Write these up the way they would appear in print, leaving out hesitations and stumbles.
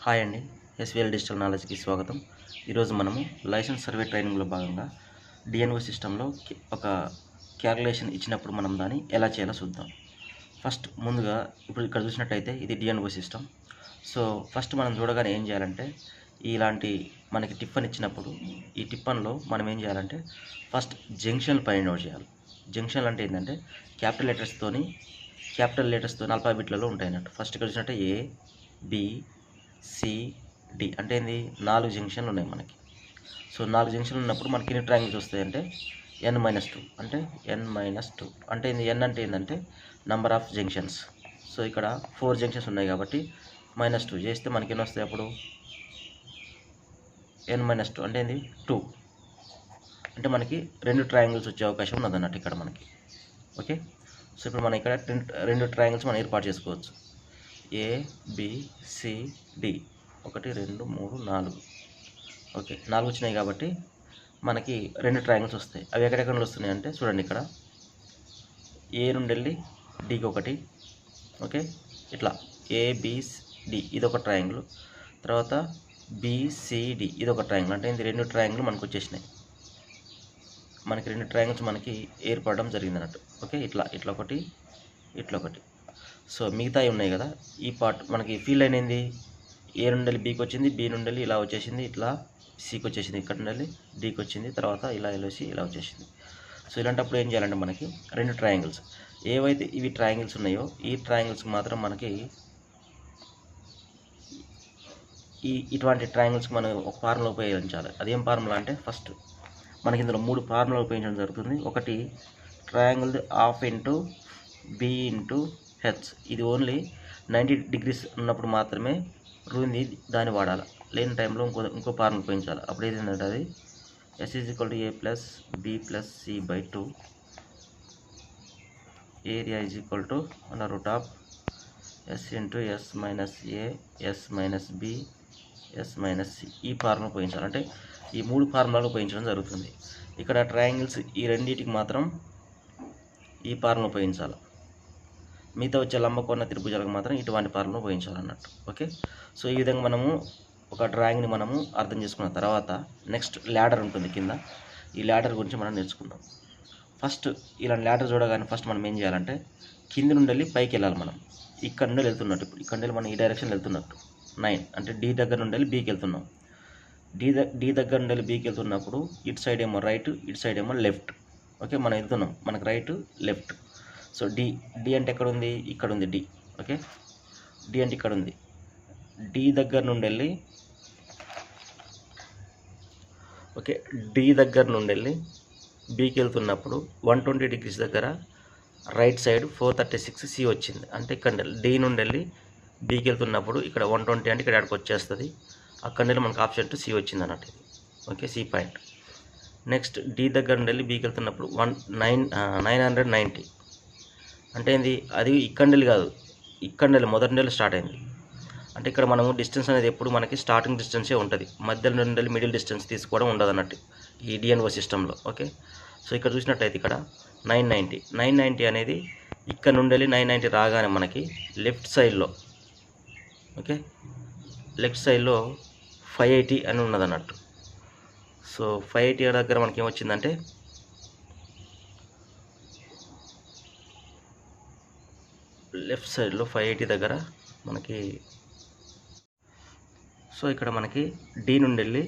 Hi అండి. SVL digital నాలెడ్జ్కి స్వాగతం. ఈరోజు మనము లైసెన్స్ సర్వే ట్రైనింగ్లో భాగంగా డిఎన్ఓ సిస్టంలో ఒక క్యాలిక్యులేషన్ ఇచ్చినప్పుడు మనం దాన్ని ఎలా చేయాలో చూద్దాం. ఫస్ట్ ముందుగా ఇప్పుడు ఇక్కడ చూసినట్టయితే ఇది డిఎన్ఓ సిస్టమ్. సో ఫస్ట్ మనం చూడగానే ఏం చేయాలంటే ఇలాంటి మనకి టిఫన్ ఇచ్చినప్పుడు ఈ టిఫన్లో మనం ఏం చేయాలంటే ఫస్ట్ జంక్షన్ ఫైండ్ అవుట్ చేయాలి. జంక్షన్ అంటే ఏంటంటే క్యాపిటల్ లెటర్స్తో ఆల్ఫాబెట్లలో ఉంటాయి అన్నట్టు. ఫస్ట్ ఇక్కడ చూసినట్టే ఏ బి సి డి అంటే ఏంది 4 జంక్షన్లు ఉన్నాయి మనకి. సో 4 జంక్షన్లు ఉన్నప్పుడు మనకి ఎన్ని ట్రయాంగిల్స్ వస్తాయి అంటే n-2 అంటే n-2 అంటే ఏంది n అంటే ఏంటంటే నంబర్ ఆఫ్ జంక్షన్స్. సో ఇక్కడ 4 జంక్షన్స్ ఉన్నాయి కాబట్టి -2 చేస్తే మనకి ఎన్ని వస్తాయి అప్పుడు n-2 అంటే ఏంది 2 అంటే మనకి 2 ట్రయాంగిల్స్ వచ్చే అవకాశం ఉన్నది అన్నట్టు ఇక్కడ మనకి. ఓకే, సో ఇప్పుడు మనం ఇక్కడ 2 ట్రయాంగిల్స్ మనం ఏర్పాటు చేసుకోవచ్చు. A B C D 1 2 3 4. Okay, 4 వచ్చినాయి కాబట్టి మనకి 2 ట్రయాంగిల్స్ వస్తాయి. అవి ఎక్కడెక్కడ వస్తున్నాయి అంటే చూడండి, ఇక్కడ ఏ నుండి వెళ్ళి డికి ఒకటి. ఓకే, ఇట్లా ఏబిడి ఇది ఒక ట్రయాంగిల్, తర్వాత బిసిడి ఇది ఒక ట్రయాంగిల్. అంటే ఇది 2 ట్రయాంగిల్ మనకు వచ్చేసినాయి. మనకి 2 ట్రయాంగిల్స్ మనకి ఏర్పడడం జరిగింది అన్నట్టు. ఓకే, ఇట్లా ఒకటి, ఇట్లా ఒకటి. సో మిగతాయి ఉన్నాయి కదా, ఈ పార్ట్ మనకి ఫీల్ అయినది ఏ నుండి బీకి వచ్చింది, బి నుండి ఇలా వచ్చేసింది, ఇట్లా సికి వచ్చేసింది, ఇక్కడ నుండి డీకి వచ్చింది, తర్వాత ఇలా వెళ్ళేసి ఇలా వచ్చేసింది. సో ఇలాంటప్పుడు ఏం చేయాలంటే మనకి 2 ట్రయాంగిల్స్ ఏవైతే ఇవి ట్రయాంగిల్స్ ఉన్నాయో ఈ ట్రయాంగిల్స్కి మాత్రం మనకి ఇటువంటి ట్రయాంగిల్స్కి మనం ఒక ఫార్ములా ఉపయోగించాలి. అదేం ఫార్ములా అంటే ఫస్ట్ మనకి ఇందులో 3 ఫార్ములా ఉపయోగించడం జరుగుతుంది. ఒకటి triangle half into B into H. ఇది ఓన్లీ 90 డిగ్రీస్ ఉన్నప్పుడు మాత్రమే రూంది దాన్ని వాడాలి. లేని టైంలో ఇంకో ఫార్ములా ఉపయోగించాలి. అప్పుడు ఏంటంటే అది S is equal to A plus B plus C by 2, area is equal to under root of S into S minus A S minus B S minus C. ఈ ఫార్ములా ఉపయోగించాలి. అంటే ఈ 3 ఫార్ములాలు ఉపయోగించడం జరుగుతుంది. ఇక్కడ ట్రయాంగిల్స్ ఈ రెండింటికి మాత్రం ఈ ఫార్ములా ఉపయోగించాలి. మిగతా వచ్చే లంబకోణ త్రిభుజాలకు మాత్రం ఇటువంటి ఫార్ములా ఉపయోగించాలన్నట్టు. ఓకే, సో ఈ విధంగా మనము ఒక డ్రాయింగ్ని మనము అర్థం చేసుకున్న తర్వాత నెక్స్ట్ ల్యాడర్ ఉంటుంది కింద. ఈ ల్యాడర్ గురించి మనం నేర్చుకుందాం. ఫస్ట్ ఇలాంటి ల్యాడర్ చూడగానే ఫస్ట్ మనం ఏం చేయాలంటే కింది నుండి వెళ్ళి పైకి వెళ్ళాలి. మనం ఇక్కడ నుండి వెళ్తున్నట్టు, ఇప్పుడు ఇక్కడ నుండి మనం ఈ డైరెక్షన్ వెళ్తున్నట్టు 9 అంటే డి దగ్గర నుండి వెళ్ళి బీకి వెళ్తున్నాం. డి దగ్గర నుండి వెళ్ళి బీకి వెళ్తున్నప్పుడు ఇటు సైడ్ ఏమో రైట్, ఇటు సైడ్ ఏమో లెఫ్ట్. ఓకే, మనం వెళ్తున్నాం, మనకు రైట్ లెఫ్ట్. సో డి అంటే ఎక్కడ ఉంది, ఇక్కడ ఉంది డి. ఓకే, డి అంటే ఇక్కడ ఉంది. డి దగ్గర నుండి వెళ్ళి బీకి వెళ్తున్నప్పుడు 120 డిగ్రీస్ దగ్గర రైట్ సైడ్ 436 సి వచ్చింది. అంటే ఇక్కడ డి నుండి వెళ్ళి బీకి వెళ్తున్నప్పుడు ఇక్కడ 120 అంటే ఇక్కడ అక్కడికి వచ్చేస్తుంది. అక్కడ నుండి మనకు ఆప్షన్ సి వచ్చింది అన్నట్టు ఇది. Okay, C point. Next D దగ్గర నుండి వెళ్ళి బీకి వెళ్తున్నప్పుడు 990 అంటే ఏంది, అది ఇక్కడ నుండి కాదు, ఇక్కడ నుండి మొదటి నెల స్టార్ట్ అయింది. అంటే ఇక్కడ మనము డిస్టెన్స్ అనేది ఎప్పుడు మనకి స్టార్టింగ్ డిస్టెన్సే ఉంటుంది, మధ్యలో నుండి మిడిల్ డిస్టెన్స్ తీసుకోవడం ఉండదు అన్నట్టు ఈ డిఎన్ఓ సిస్టంలో. ఓకే, సో ఇక్కడ చూసినట్టయితే ఇక్కడ 990 అనేది ఇక్కడ నుండి వెళ్ళి 990 రాగానే మనకి లెఫ్ట్ సైడ్లో 580 అని ఉన్నది అన్నట్టు. సో 580 దగ్గర మనకి ఏమొచ్చిందంటే లెఫ్ట్ సైడ్లో 580 దగ్గర మనకి, సో ఇక్కడ మనకి డి నుండి వెళ్ళి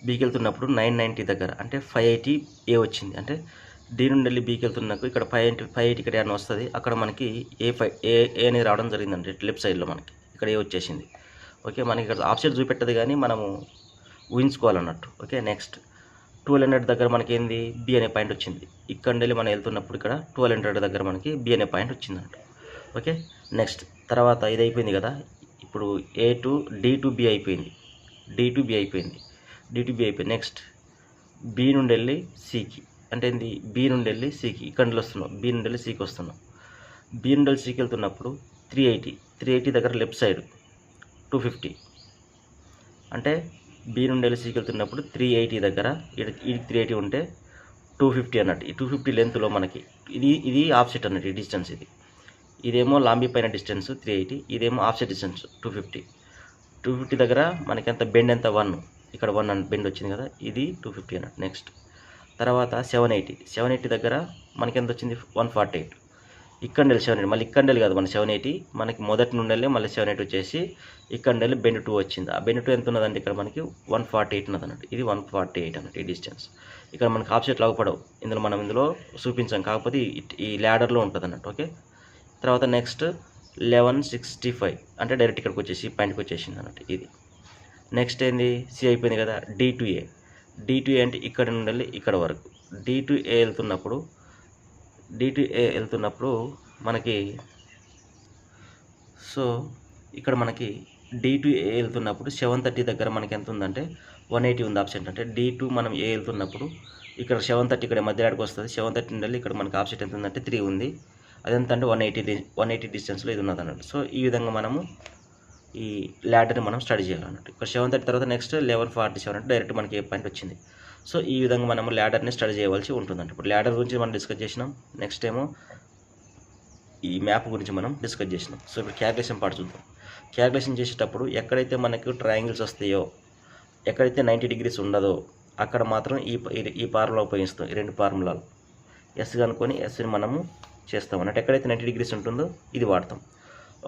బీకి వెళ్తున్నప్పుడు 990 దగ్గర అంటే 580 ఏ వచ్చింది. అంటే డి నుండి వెళ్ళి బీకి వెళ్తున్నప్పుడు ఇక్కడ 580 ఇక్కడ ఏమైనా వస్తుంది, అక్కడ మనకి ఏ అనేది రావడం జరిగిందంటే లెఫ్ట్ సైడ్లో మనకి ఇక్కడ ఏ వచ్చేసింది. ఓకే, మనకి ఇక్కడ ఆప్షన్ చూపెట్టదు కానీ మనము ఊహించుకోవాలన్నట్టు. ఓకే, నెక్స్ట్ 1200 దగ్గర మనకి ఏంది బి అనే పాయింట్ వచ్చింది. ఇక్కడ వెళ్ళి మనం వెళ్తున్నప్పుడు ఇక్కడ 1200 దగ్గర మనకి బి అనే పాయింట్ వచ్చిందంట. ఓకే, నెక్స్ట్ తర్వాత ఇది అయిపోయింది కదా, ఇప్పుడు A to D to be అయిపోయింది, డి టు బి అయిపోయింది. నెక్స్ట్ బి నుండి వెళ్ళి సికి, అంటే ఏంది బి నుండి వెళ్ళి సికి ఇక్కడ నుండి వస్తున్నాం, బి నుండి వెళ్ళి సికి వస్తున్నాం. బి నుండి వెళ్ళి సికి వెళ్తున్నప్పుడు 380 దగ్గర లెఫ్ట్ సైడ్ 250 అంటే బి నుండి వెళ్ళి సికి వెళ్తున్నప్పుడు 380 దగ్గర ఇది 380 ఉంటే 250 అన్నట్టు. ఈ 250 లెంత్లో మనకి ఇది ఆఫ్సెట్ అన్నట్టు, ఈ డిస్టెన్స్ ఇదేమో లాంబీ పైన డిస్టెన్స్ 380, ఇదేమో ఆఫ్సెట్ డిస్టెన్స్ 250. 250 దగ్గర మనకి ఎంత బెండ్ ఎంత 1, ఇక్కడ 1 బెండ్ వచ్చింది కదా, ఇది 250 అన్నట్టు. నెక్స్ట్ తర్వాత 780 దగ్గర మనకి ఎంత వచ్చింది 148, ఇక్కడ 780, మళ్ళీ ఇక్కడ కాదు మన 780, మనకి మొదటి నుండి మళ్ళీ 780 వచ్చేసి ఇక్కడ బెండ్ 2 వచ్చింది. ఆ బెండ్ 2 ఎంత ఉన్నదంటే ఇక్కడ మనకి 148 ఉన్నది అన్నట్టు. ఇది 148 అన్నట్టు ఈ డిస్టెన్స్. ఇక్కడ మనకి ఆఫ్సెట్లు అవ్వపడవు, ఇందులో చూపించాం, కాకపోతే ఈ ల్యాడర్లో ఉంటుంది అన్నట్టు. ఓకే, తర్వాత నెక్స్ట్ 1165 అంటే డైరెక్ట్ ఇక్కడికి వచ్చేసి పాయింట్కి వచ్చేసింది అన్నట్టు. ఇది నెక్స్ట్ ఏంది, సి అయిపోయింది కదా. D2A అంటే ఇక్కడ నుండి ఇక్కడ వరకు. D2A వెళ్తున్నప్పుడు మనకి సో ఇక్కడ మనకి D2A వెళ్తున్నప్పుడు 730 దగ్గర మనకి ఎంత ఉందంటే 180 ఉంది ఆప్షన్. అంటే D2 మనం A వెళ్తున్నప్పుడు ఇక్కడ 730 ఇక్కడ మధ్యలోకి వస్తుంది. 730 నుండి ఇక్కడ మనకి ఆప్షన్ ఎంత ఉందంటే 3 ఉంది. అదెంత అంటే 180 డిస్టెన్స్లో ఇది ఉన్నది అన్నట్టు. సో ఈ విధంగా మనము ఈ ల్యాడర్ని మనం స్టడీ చేయాలన్నట్టు. ఇక్కడ 730 తర్వాత నెక్స్ట్ 1147 అంటే డైరెక్ట్ మనకి ఏ పాయింట్ వచ్చింది. సో ఈ విధంగా మనము ల్యాడర్ని స్టడీ చేయవలసి ఉంటుందంట. ఇప్పుడు ల్యాడర్ గురించి మనం డిస్కస్ చేసినాం. నెక్స్ట్ ఏమో ఈ మ్యాప్ గురించి మనం డిస్కస్ చేసినాం. సో ఇప్పుడు క్యాల్కులేషన్ పార్ట్ చూద్దాం. క్యాల్కులేషన్ చేసేటప్పుడు ఎక్కడైతే మనకు ట్రయాంగిల్స్ వస్తాయో, ఎక్కడైతే 90 degrees ఉండదో అక్కడ మాత్రం ఈ ఫార్ములా ఉపయోగిస్తాం. ఈ 2 ఫార్ములాలు ఎస్ కనుక్కొని ఎస్ని మనము చేస్తాం అన్నట్టు. ఎక్కడైతే 90 degrees ఉంటుందో ఇది వాడతాం.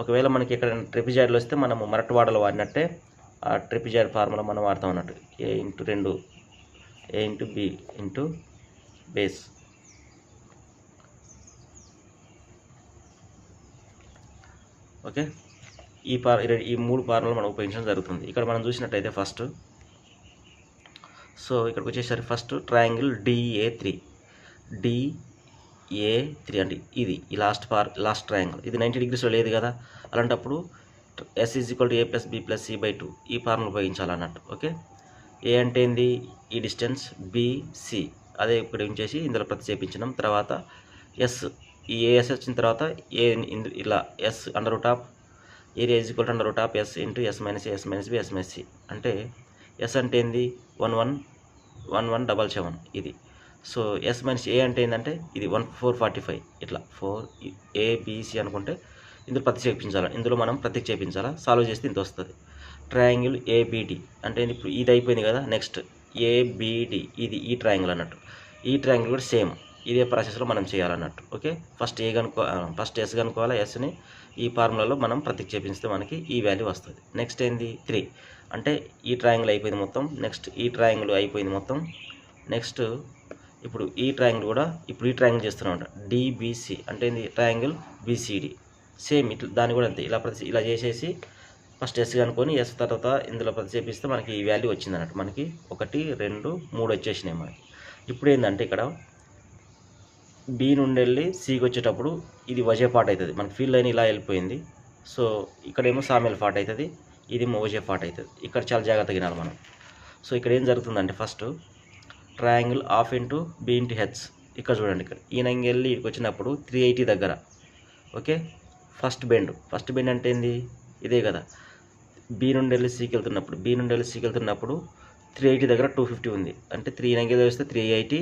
ఒకవేళ మనకి ఎక్కడ ట్రెపిజాయిడ్లు వస్తే మనము మరట్వాడలో వాడినట్టే ఆ ట్రెపిజాయిడ్ ఫార్ములా మనం వాడతాం అన్నట్టు. A/2 A/B base. ఓకే, ఈ 3 ఫార్ములా మనం ఉపయోగించడం జరుగుతుంది. ఇక్కడ మనం చూసినట్టయితే ఫస్ట్, సో ఇక్కడికి వచ్చేసరికి ఫస్ట్ ట్రయాంగిల్ DA3 అంటే ఇది ఈ లాస్ట్ ట్రయాంగిల్, ఇది 90 degreesలో లేదు కదా. అలాంటప్పుడు S = A + B + C/2 ఈ ఫార్ములా ఉపయోగించాలన్నట్టు. ఓకే, ఏ అంటే ఏంది ఈ డిస్టెన్స్, BC అదే ఇక్కడ ఉంచేసి ఇందులో ప్రతిక్షేపించడం. తర్వాత ఎస్, ఈ ఏఎస్ వచ్చిన తర్వాత ఇలా S √ area = √S × S - B అంటే ఎస్ అంటే ఏంది 1177 ఇది. సో S - A అంటే ఏంటంటే ఇది 445 ఇట్లా 4ABC అనుకుంటే ఇందులో ప్రతిక్షేపించాలి. ఇందులో మనం ప్రతిక్షేపించాలా, సాల్వ్ చేస్తే ఇంత వస్తుంది. ట్రయాంగిల్ ABD అంటే ఇప్పుడు ఇది అయిపోయింది కదా. నెక్స్ట్ ABD ఇది ఈ ట్రయాంగిల్ అన్నట్టు. ఈ ట్రయాంగిల్ కూడా సేమ్ ఇదే ప్రాసెస్లో మనం చేయాలన్నట్టు. ఓకే, ఫస్ట్ S కనుక్కోవాలి. Sని ఈ ఫార్ములాలో మనం ప్రతిక్షేపిస్తే మనకి ఈ వాల్యూ వస్తుంది. నెక్స్ట్ ఏంది 3 అంటే ఈ ట్రయాంగిల్ అయిపోయింది మొత్తం. నెక్స్ట్ ఈ ట్రయాంగిల్ అయిపోయింది మొత్తం. నెక్స్ట్ ఇప్పుడు ఈ ట్రయాంగిల్ కూడా ఈ ట్రయాంగిల్ చేస్తున్నాం. DBC అంటే ఏంది ట్రయాంగిల్ BCD సేమ్ ఇట్లా దాన్ని కూడా అంతే. ఇలా చేసేసి ఫస్ట్ S కనుక్కొని S తర్వాత ఇందులో ప్రతిక్షేపిస్తే మనకి ఈ వాల్యూ వచ్చింది అన్నట్టు. మనకి 1 2 3 వచ్చేసినాయి మనకి. ఇప్పుడు ఏంటంటే ఇక్కడ B నుండి వెళ్ళి Cకి వచ్చేటప్పుడు ఇది వజే పార్ట్ అవుతుంది. మనకి ఫీల్డ్ లైన్ ఇలా వెళ్ళిపోయింది. సో ఇక్కడేమో సామెల్ పార్ట్ అవుతుంది, ఇదేమో వజే పార్ట్ అవుతుంది. ఇక్కడ చాలా జాగ్రత్తగా వినాలి మనం. సో ఇక్కడ ఏం జరుగుతుందంటే ఫస్ట్ ట్రయాంగిల్ ½ × B × H ఇక్కడ చూడండి. ఇక్కడ ఈయనకి వెళ్ళి ఇక్కడికి వచ్చినప్పుడు 380 దగ్గర. ఓకే, ఫస్ట్ బెండ్ అంటే ఏంది ఇదే కదా. B నుండి వెళ్ళి Cకి వెళ్తున్నప్పుడు 380 దగ్గర 250 ఉంది. అంటే 3 నెంగిల్ వేస్తే 380,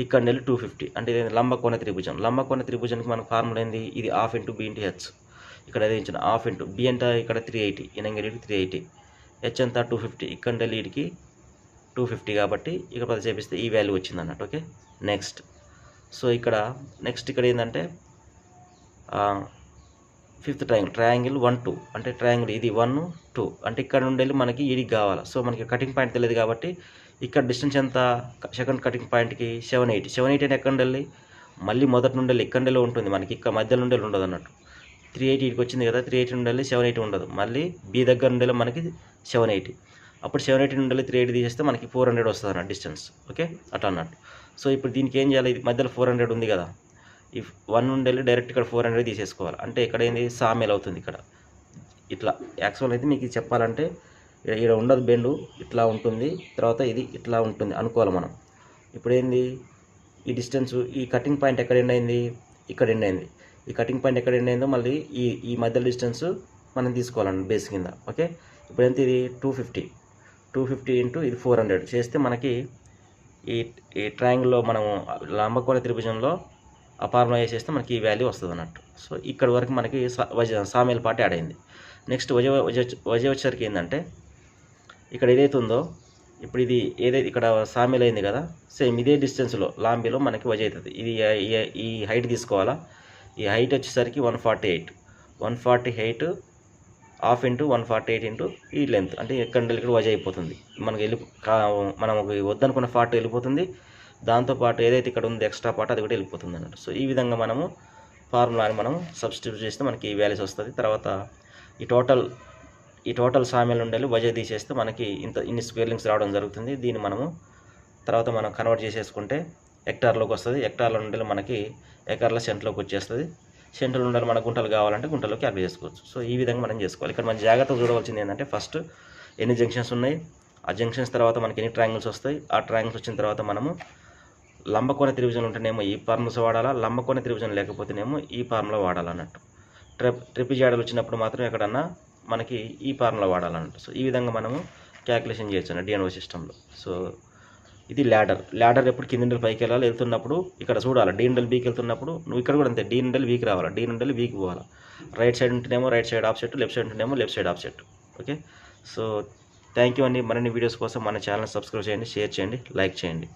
ఇక్కడ వెళ్ళి 250 అంటే ఇది లంబకోణ త్రిభుజానికి మన ఫార్ములా ఏంది, ఇది ½ × B × H. ఇక్కడ అదే ఇచ్చిన ½ × B అంటే ఇక్కడ 380, ఈ నెంగిల్ 380, H అంతా 250, ఇక్కడ వెళ్ళి వీడికి 250 కాబట్టి ఇక్కడ ప్రతిక్షేపిస్తే ఈ వాల్యూ వచ్చింది అన్నట్టు. ఓకే, నెక్స్ట్ సో ఇక్కడ ఏంటంటే ఫిఫ్త్ ట్రయాంగిల్ 1 2 అంటే ట్రయాంగిల్ ఇది 1 2 అంటే ఇక్కడ నుండి వెళ్ళి మనకి ఈడికి కావాలి. సో మనకి కటింగ్ పాయింట్ తెలియదు కాబట్టి ఇక్కడ డిస్టెన్స్ ఎంత, సెకండ్ కటింగ్ పాయింట్కి 780 అని ఎక్కడ వెళ్ళి మళ్ళీ మొదటి నుండి వెళ్ళి ఇక్కడ ఉంటుంది మనకి, ఇక్కడ మధ్య నుండి ఉండదు అన్నట్టు. 380 ఇక్కడికి వచ్చింది కదా, 380 నుండి వెళ్ళి 780 ఉండదు. మళ్ళీ B దగ్గర నుండి మనకి 780, అప్పుడు 780 నుండి 380 తీసేస్తే మనకి 400 వస్తుంది అన్నట్టు డిస్టెన్స్. ఓకే, అట్లా అన్నట్టు. సో ఇప్పుడు దీనికి ఏం చేయాలి, ఇది మధ్యలో 400 ఉంది కదా, ఈ 1 నుండి వెళ్ళి డైరెక్ట్ ఇక్కడ 400 తీసేసుకోవాలి. అంటే ఇక్కడ ఏంది సామెల్ అవుతుంది. ఇక్కడ ఇట్లా యాక్చువల్ అయితే మీకు చెప్పాలంటే ఇక్కడ ఉండదు బెండు, ఇట్లా ఉంటుంది, తర్వాత ఇది ఇట్లా ఉంటుంది అనుకోవాలి మనం. ఇప్పుడు ఏంది ఈ డిస్టెన్స్, ఈ కటింగ్ పాయింట్ ఎక్కడ ఎండ్ అయింది, ఇక్కడ ఎండ్ అయింది. ఈ కటింగ్ పాయింట్ ఎక్కడ ఎండ్ అయిందో మళ్ళీ ఈ మధ్య డిస్టెన్స్ మనం తీసుకోవాలండి బేస్ కింద. ఓకే, ఇప్పుడు ఎంత ఇది 250 × ఇది 400 చేస్తే మనకి ఈ ట్రయాంగిల్లో మనము లంబకోణ త్రిభుజంలో ఆ ఫార్ములా వేసేస్తే మనకి ఈ వాల్యూ వస్తుంది అన్నట్టు. సో ఇక్కడ వరకు మనకి సామెల్ పార్ట్ యాడ్ అయింది. నెక్స్ట్ వజ వచ్చేసరికి ఏంటంటే ఇక్కడ ఏదైతే ఉందో ఇప్పుడు ఇది ఏదైతే ఇక్కడ సామిల్ అయింది కదా, సేమ్ ఇదే డిస్టెన్స్లో లాంబీలో మనకి వజ అవుతుంది. ఇది ఈ హైట్ తీసుకోవాలా. ఈ హైట్ వచ్చేసరికి 148 హాఫ్ ఇంటూ 148 ఇంటూ ఈ లెంత్, అంటే ఇక్కడ వజ అయిపోతుంది. మనకి మనం వద్దనుకున్న పార్ట్ వెళ్ళిపోతుంది, దాంతోపాటు ఏదైతే ఇక్కడ ఉంది ఎక్స్ట్రా పార్ట్ అది కూడా వెళ్ళిపోతుంది అన్నట్టు. సో ఈ విధంగా మనము ఫార్ములాని మనం సబ్స్టిట్యూట్ చేస్తే మనకి ఈ వాల్యూస్ వస్తుంది. తర్వాత ఈ టోటల్ సామెల్ ఉండేది వజ తీసేస్తే మనకి ఇన్ని స్క్వేర్ లింక్స్ రావడం జరుగుతుంది. దీన్ని మనము తర్వాత మనం కన్వర్ట్ చేసేసుకుంటే హెక్టార్లోకి వస్తుంది. హెక్టార్లో ఉండేది మనకి ఎకర్ల సెంట్లోకి వచ్చేస్తుంది. సెంటర్ ఉండాలి మనకు గుంటలు కావాలంటే గుంటలోకి అప్లై చేసుకోవచ్చు. సో ఈ విధంగా మనం చేసుకోవాలి. ఇక్కడ మనం జాగ్రత్తగా చూడవలసింది ఏంటంటే ఫస్ట్ ఎన్ని జంక్షన్స్ ఉన్నాయి, ఆ జంక్షన్స్ తర్వాత మనకి ఎన్ని ట్రయాంగిల్స్ వస్తాయి, ఆ ట్రయాంగిల్స్ వచ్చిన తర్వాత మనము లంబకోణ త్రిభుజం ఉంటేనేమో ఈ ఫార్ములాస్ వాడాలా, లంబకోణ త్రిభుజం లేకపోతేనేమో ఈ ఫార్ములా వాడాలన్నట్టు. ట్రిపిజాయిడల్ వచ్చినప్పుడు మాత్రం ఎక్కడన్నా మనకి ఈ ఫార్ములా వాడాలన్నట్టు. సో ఈ విధంగా మనము క్యాలిక్యులేషన్ చేయొచ్చు అన్న డిఎన్ఓ సిస్టంలో. సో ఇది ల్యాడర్ ఎప్పుడు కింద నుండి పైకి వెళ్ళాలి, వెళ్తున్నప్పుడు ఇక్కడ చూడాలి. డి నుండి బీకి వెళ్తున్నప్పుడు నువ్వు ఇక్కడ కూడా అంతే, డి నుండి వీకి రావాలి, డి నుండి వీకి పోవాలి. రైట్ సైడ్ ఉంటేనేమో right side offset, left side ఉంటేనేమో left side offset. Okay, so thank you అండి. మరిన్ని వీడియోస్ కోసం మన ఛానల్ సబ్స్క్రైబ్ చేయండి, షేర్ చేయండి, లైక్ చేయండి.